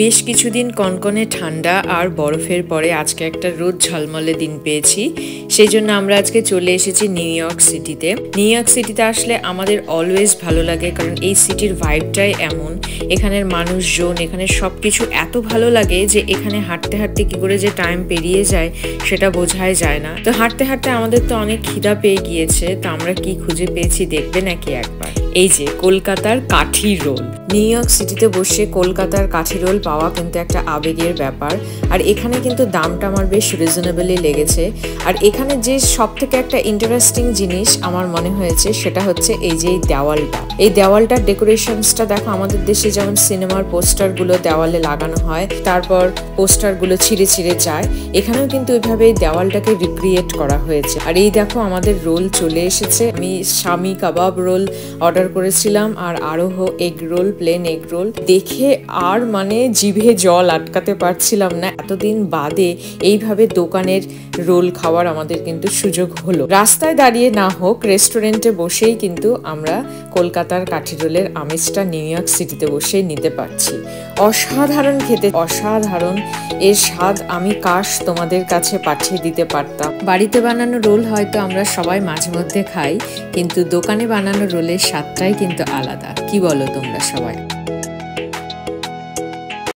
বেশ কিছুদিন কনকনে ঠান্ডা আর বরফের পরে আজকে একটা রোদ ঝলমলে দিন পেয়েছি। সেই জন্য আমরা আজকে চলে এসেছি নিউ ইয়র্ক সিটিতে। নিউ ইয়র্ক সিটিতে আসলে আমাদের অলওয়েজ ভালো লাগে, কারণ এই সিটির ভাইবটাই এমন। এখানের মানুষজন, এখানে সব কিছু এত ভালো লাগে যে এখানে হাঁটতে হাঁটতে কি করে যে টাইম পেরিয়ে যায় সেটা বোঝাই যায় না। তো হাঁটতে হাঁটতে আমাদের তো অনেক খিদা পেয়ে গিয়েছে, তো আমরা কি খুঁজে পেয়েছি দেখবে নাকি একবার? এই যে কলকাতার কাঠি রোল। নিউ ইয়র্ক সিটিতে বসে কলকাতার কাঠি রোল পাওয়া কিন্তু একটা আবেগের ব্যাপার। আর এখানে কিন্তু দামটা আমার বেশ রিজনেবলি লেগেছে। আর এখানে যে সব থেকে একটা ইন্টারেস্টিং জিনিস আমার মনে হয়েছে সেটা হচ্ছে এই যে এই দেওয়ালটার ডেকোরেশনসটা দেখো। আমাদের দেশে যেমন সিনেমার পোস্টারগুলো দেওয়ালে লাগানো হয়, তারপর পোস্টারগুলো ছিঁড়ে ছিঁড়ে যায়, এখানেও কিন্তু ওইভাবে এই দেওয়ালটাকে রিক্রিয়েট করা হয়েছে। আর এই দেখো আমাদের রোল চলে এসেছে। আমি শামি কাবাব রোল অর্ডার করেছিলাম, আর আরোহ egg roll, plain egg roll. দেখে আর মানে জিভে জল আটকাতে পারছিলাম না। এতদিন বাদে এইভাবে দোকানের রোল খাওয়ার আমাদের কিন্তু সুযোগ হলো। রাস্তায় দাঁড়িয়ে না হোক, রেস্টুরেন্টে বসেই কিন্তু আমরা কলকাতার কাঠি রোলের আমেজটা নিউ ইয়র্ক সিটিতে বসেই নিতে পারছি। অসাধারণ খেতে, অসাধারণ। এর স্বাদ আমি কাশ তোমাদের কাছে পাঠিয়ে দিতে পারতাম। বাড়িতে বানানো রোল হয়তো আমরা সবাই মাঝে মধ্যে খাই, কিন্তু দোকানে বানানো রোলের স্বাদটাই কিন্তু আলাদা। কি বলো তোমরা সবাই?